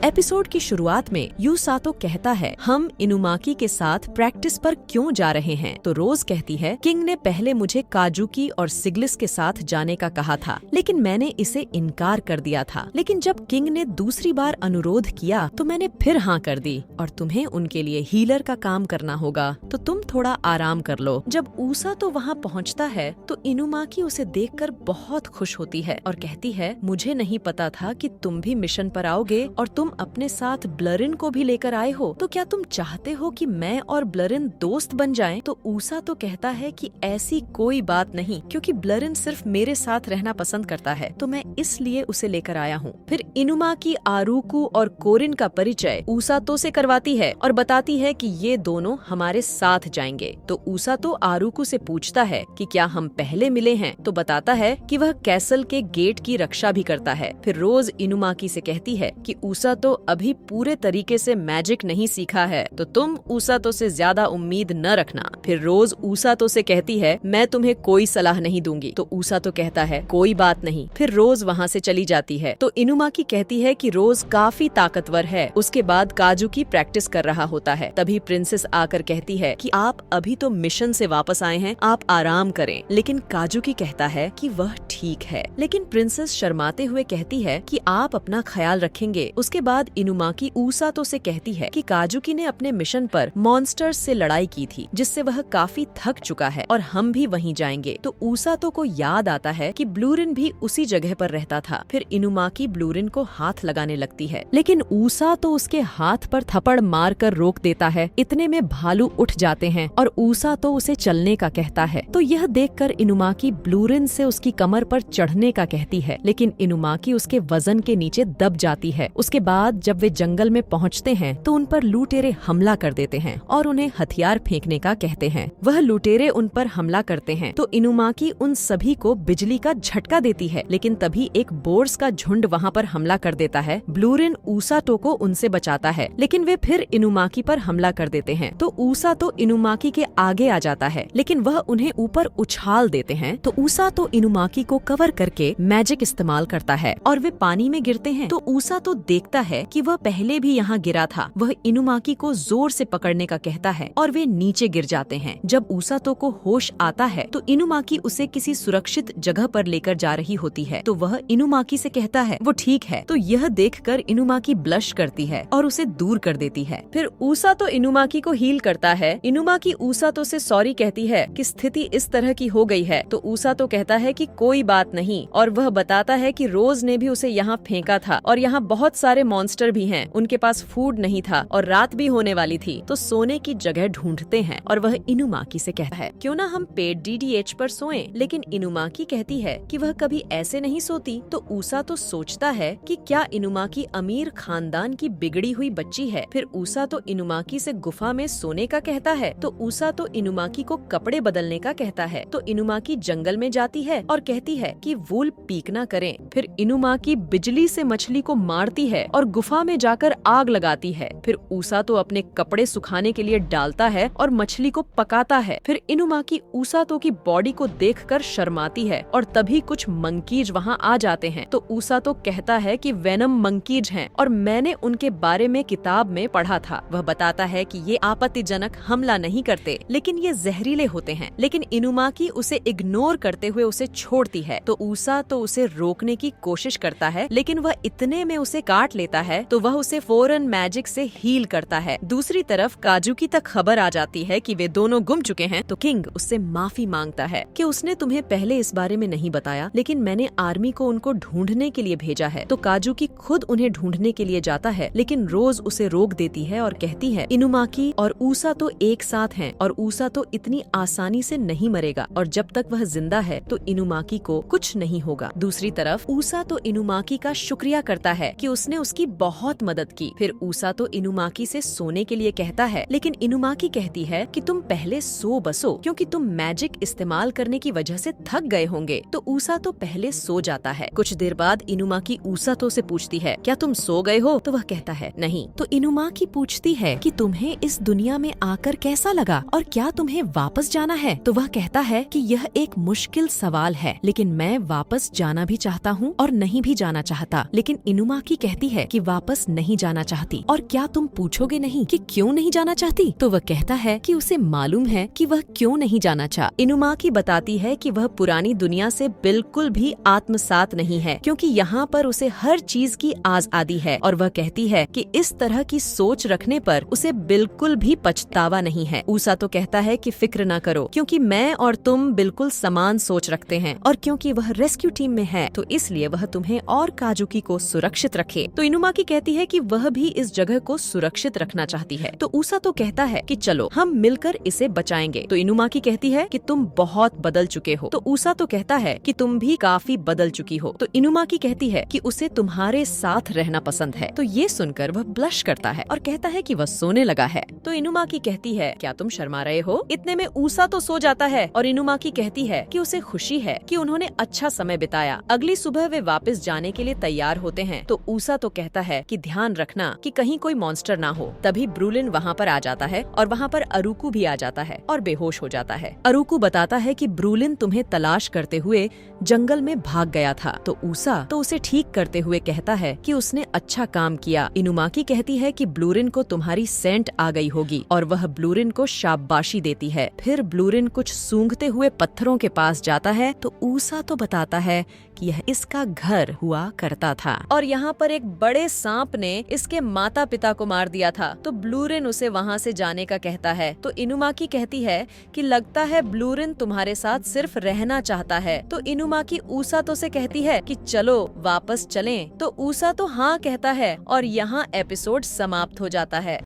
Episode की शुरुआत में यूसातो कहता है, हम इनुमाकी के साथ प्रैक्टिस पर क्यों जा रहे हैं? तो रोज कहती है, किंग ने पहले मुझे काजुकी और सिग्लिस के साथ जाने का कहा था, लेकिन मैंने इसे इनकार कर दिया था। लेकिन जब किंग ने दूसरी बार अनुरोध किया तो मैंने फिर हाँ कर दी, और तुम्हें उनके लिए हीलर का काम करना होगा, तो तुम थोड़ा आराम कर लो। जब ऊसातो वहाँ पहुँचता है तो इनुमाकी उसे देखकर बहुत खुश होती है और कहती है, मुझे नहीं पता था कि तुम भी मिशन पर आओगे और तुम अपने साथ ब्लरिन को भी लेकर आए हो। तो क्या तुम चाहते हो कि मैं और ब्लरिन दोस्त बन जाएं? तो ऊसातो कहता है कि ऐसी कोई बात नहीं, क्योंकि ब्लरिन सिर्फ मेरे साथ रहना पसंद करता है, तो मैं इसलिए उसे लेकर आया हूँ। फिर इनुमाकी आरुकु और कोरिन का परिचय ऊसातो से करवाती है और बताती है कि ये दोनों हमारे साथ जाएंगे। तो ऊसातो आरुकु से पूछता है कि क्या हम पहले मिले हैं, तो बताता है कि वह कैसल के गेट की रक्षा भी करता है। फिर रोज इनुमाकी से कहती है कि ऊसातो अभी पूरे तरीके से मैजिक नहीं सीखा है, तो तुम ऊसातो से ज्यादा उम्मीद न रखना। फिर रोज ऊसातो से कहती है, मैं तुम्हें कोई सलाह नहीं दूंगी। तो ऊसातो कहता है, कोई बात नहीं। फिर रोज वहाँ से चली जाती है। तो इनुमाकी कहती है कि रोज काफी ताकतवर है। उसके बाद काजू की प्रैक्टिस कर रहा होता है। तभी प्रिंसेस आकर कहती है कि आप अभी तो मिशन से वापस आए हैं, आप आराम करें। लेकिन काजुकी कहता है कि वह ठीक है। लेकिन प्रिंसेस शर्माते हुए कहती है कि आप अपना ख्याल रखेंगे। उसके बाद इनुमाकी ऊसातो से कहती है कि काजुकी ने अपने मिशन पर मॉन्स्टर्स से लड़ाई की थी, जिससे वह काफी थक चुका है और हम भी वहीं जाएंगे। तो ऊसातो को याद आता है कि ब्लूरिन भी उसी जगह पर रहता था। फिर इनुमाकी ब्लूरिन को हाथ लगाने लगती है, लेकिन ऊसातो उसके हाथ पर थप्पड़ मार कर रोक देता है। इतने में भालू उठ जाते हैं और ऊसातो उसे चलने का कहता है। तो यह देखकर इनुमाकी ब्लूरिन से उसकी कमर पर चढ़ने का कहती है, लेकिन इनुमाकी उसके वजन के नीचे दब जाती है। उसके बाद जब वे जंगल में पहुंचते हैं तो उन पर लुटेरे हमला कर देते हैं और उन्हें हथियार फेंकने का कहते हैं। वह लुटेरे उन पर हमला करते हैं तो इनुमाकी उन सभी को बिजली का झटका देती है, लेकिन तभी एक बोर्स का झुंड वहाँ पर हमला कर देता है। ब्लूरिन ऊसातो को उनसे बचाता है, लेकिन वे फिर इनुमाकी पर हमला कर देते हैं। तो ऊसातो इनुमाकी के आगे आ जाता है, लेकिन वह उन्हें ऊपर उछाल देते हैं। तो ऊसातो इनुमाकी को कवर करके मैजिक इस्तेमाल करता है और वे पानी में गिरते हैं। तो ऊसातो देखता है कि वह पहले भी यहाँ गिरा था। वह इनुमाकी को जोर से पकड़ने का कहता है और वे नीचे गिर जाते हैं। जब ऊसातो को होश आता है तो इनुमाकी उसे किसी सुरक्षित जगह पर लेकर जा रही होती है। तो वह इनुमाकी से कहता है, वो ठीक है। तो यह देखकर इनुमाकी ब्लश करती है और उसे दूर कर देती है। फिर ऊसातो इनुमाकी को हील करता है। इनुमाकी ऊसातो से सॉरी कहती है कि स्थिति इस तरह की हो गई है। तो ऊसातो कहता है कि कोई बात नहीं, और वह बताता है कि रोज ने भी उसे यहाँ फेंका था और यहाँ बहुत सारे मॉन्स्टर भी हैं। उनके पास फूड नहीं था और रात भी होने वाली थी, तो सोने की जगह ढूंढते हैं। और वह इनुमाकी से कहता है, क्यों ना हम पेड डीडीएच पर सोएं। लेकिन इनुमाकी कहती है कि वह कभी ऐसे नहीं सोती। तो ऊसातो सोचता है कि क्या इनुमाकी अमीर खानदान की बिगड़ी हुई बच्ची है। फिर ऊसातो इनुमाकी से गुफा में सोने का कहता है। तो ऊसातो इनुमाकी को कपड़े बदलने का कहता है। तो इनुमाकी जंगल में जाती है और कहती है कि वूल पीक ना करें। फिर इनुमाकी बिजली से मछली को मारती है और गुफा में जाकर आग लगाती है। फिर ऊसातो अपने कपड़े सुखाने के लिए डालता है और मछली को पकाता है। फिर इनुमाकी ऊसातो की बॉडी को देखकर शर्माती है और तभी कुछ मंकीज वहाँ आ जाते हैं। तो ऊसातो कहता है कि वेनम मंकीज हैं और मैंने उनके बारे में किताब में पढ़ा था। वह बताता है कि ये आपत्तिजनक हमला नहीं करते, लेकिन ये जहरीले होते हैं। लेकिन इनुमाकी उसे इग्नोर करते हुए उसे छोड़ती है। तो ऊसातो उसे रोकने की कोशिश करता है, लेकिन वह इतने में उसे काट लेता है। तो वह उसे फौरन मैजिक से हील करता है। दूसरी तरफ काजुकी तक खबर आ जाती है कि वे दोनों गुम चुके हैं। तो किंग उससे माफी मांगता है कि उसने तुम्हें पहले इस बारे में नहीं बताया, लेकिन मैंने आर्मी को उनको ढूंढने के लिए भेजा है। तो काजुकी खुद उन्हें ढूंढने के लिए जाता है, लेकिन रोज उसे रोक देती है और कहती है, इनुमाकी और ऊसातो एक साथ हैं और ऊसातो इतनी आसानी से नहीं मरेगा, और जब तक वह जिंदा है तो इनुमाकी को कुछ नहीं होगा। दूसरी तरफ ऊसातो इनुमाकी का शुक्रिया करता है कि उसने उसकी बहुत मदद की। फिर ऊसातो इनुमाकी से सोने के लिए कहता है, लेकिन इनुमाकी कहती है कि तुम पहले सो बसो, क्योंकि तुम मैजिक इस्तेमाल करने की वजह से थक गए होंगे। तो ऊसातो पहले सो जाता है। कुछ देर बाद इनुमाकी ऊसातो से पूछती है, क्या तुम सो गए हो? तो वह कहता है, नहीं। तो इनुमाकी पूछती है कि तुम्हें इस दुनिया में आकर कैसा लगा और क्या तुम्हें वापस जाना है? तो वह कहता है कि यह एक मुश्किल सवाल है, लेकिन मैं वापस जाना भी चाहता हूँ और नहीं भी जाना चाहता। लेकिन इनुमाकी कहती है कि कि वापस नहीं जाना चाहती। और क्या तुम पूछोगे नहीं कि क्यों नहीं जाना चाहती? तो वह कहता है कि उसे मालूम है कि वह क्यों नहीं जाना चाह। इनुमाकी बताती है कि वह पुरानी दुनिया से बिल्कुल भी आत्मसात नहीं है, क्योंकि यहाँ पर उसे हर चीज की आज़ादी है। और वह कहती है कि इस तरह की सोच रखने पर उसे बिल्कुल भी पछतावा नहीं है। उसातो कहता है कि फिक्र न करो, क्योंकि मैं और तुम बिल्कुल समान सोच रखते हैं, और क्योंकि वह रेस्क्यू टीम में है तो इसलिए वह तुम्हें और काजुकी को सुरक्षित रखे। तो इनुमाकी कहती है कि वह भी इस जगह को सुरक्षित रखना चाहती है। तो उसातो कहता है कि चलो हम मिलकर इसे बचाएंगे। तो इनुमाकी कहती है कि तुम बहुत बदल चुके हो। तो उसातो कहता है कि तुम भी काफी बदल चुकी हो। तो इनुमाकी कहती है कि उसे तुम्हारे साथ रहना पसंद है। तो ये सुनकर वह ब्लश करता है और कहता है कि वह सोने लगा है। तो इनुमाकी कहती है, क्या तुम शर्मा रहे हो? इतने में उसातो सो जाता है और इनुमाकी कहती है कि उसे खुशी है कि उन्होंने अच्छा समय बिताया। अगली सुबह वे वापस जाने के लिए तैयार होते हैं। तो उसातो कहता है कि ध्यान रखना कि कहीं कोई मॉन्स्टर ना हो। तभी ब्रूलिन वहाँ पर आ जाता है और वहाँ पर अरुकु भी आ जाता है और बेहोश हो जाता है। अरुकु बताता है कि ब्रूलिन तुम्हें तलाश करते हुए जंगल में भाग गया था। तो उसे ठीक करते हुए कहता है कि उसने अच्छा काम किया। इनुमाकी कहती है कि ब्लूरिन को तुम्हारी सेंट आ गई होगी और वह ब्लूरिन को शाबाशी देती है। फिर ब्लूरिन कुछ सूंघते हुए पत्थरों के पास जाता है। तो उसातो बताता है कि यह इसका घर हुआ करता था और यहाँ पर एक बड़े सांप ने इसके माता पिता को मार दिया था। तो ब्लूरिन उसे वहाँ से जाने का कहता है। तो इनुमाकी कहती है कि लगता है ब्लूरिन तुम्हारे साथ सिर्फ रहना चाहता है। तो इनुमाकी उसातो से कहती है कि चलो वापस चलें। तो उसातो हाँ कहता है और यहाँ एपिसोड समाप्त हो जाता है।